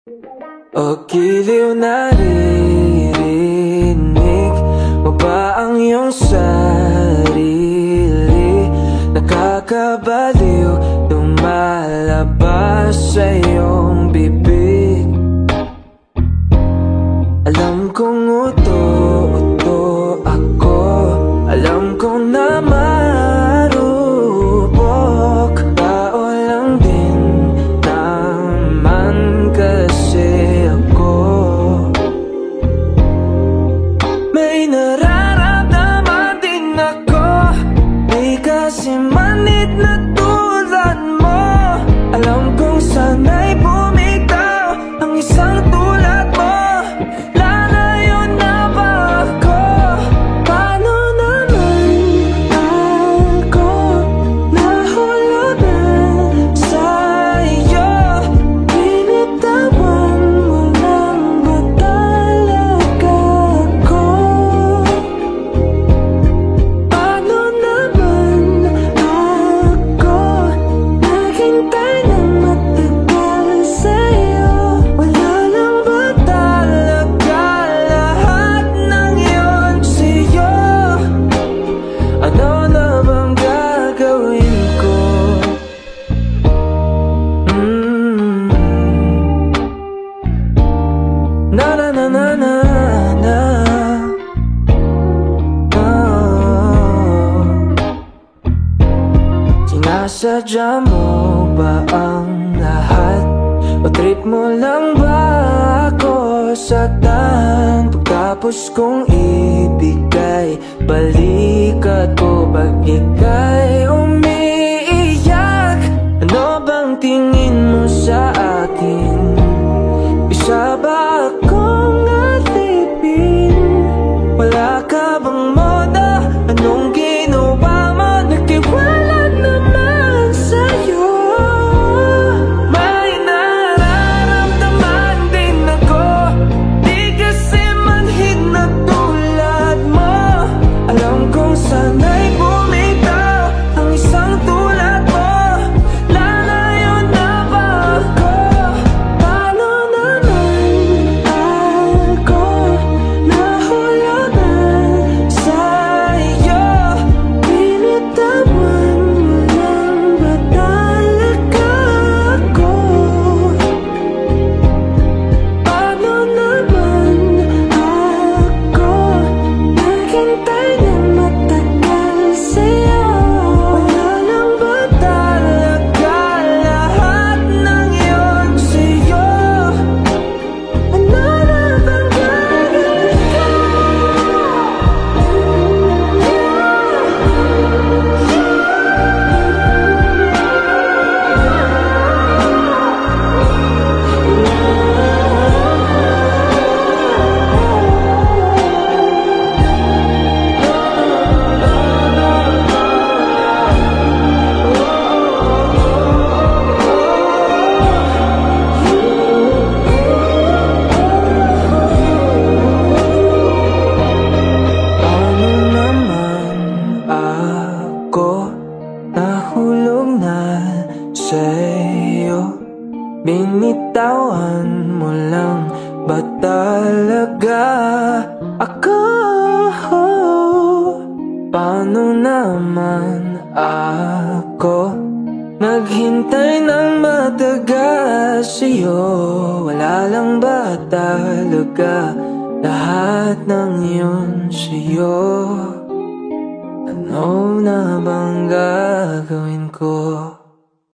O giliw naririnig mo ba ang iyong sarili? Nakakabaliw, lumalabas sa iyong bibig. Alam kong uto-uto ako, alam kong na marupok. Tao lang din naman kasi ako. May nararamdaman din ako, di kasi manid na tulad mo. Alam kong sana'y bumitaw ang isang tulad mo. Sinasadya mo ba ang lahat? O trip mo lang ba ako saktan? Pagkapos kong ibigay balikat ko pag ika'y umiiyak. Ano bang tingin mo sa akin? Isa ba akong alipin? Wala ka bang moda? Anong ginawa mo? Nagtiwala naman sa'yo. May nararamdaman din ako, di kasi manhid na tulad mo. Alam kong sana'y bumitaw ang isang tulad mo. Lalayo na ba ako? Paano naman ako nahulugan sa'yo? Binitawan mo lang ba talaga ako? Paano naman ako naghintay ng matagal sa'yo? Wala lang ba talaga lahat ng iyon sa'yo? Ano na bang gagawin ko? Paano naman ako nahulog na sa'yo? Binitawan mo lang ba talaga ako? Paano naman ako naghintay ng matagal sa'yo? Wala lang ba talaga lahat ng iyon sa'yo? Ano na bang gagawin ko?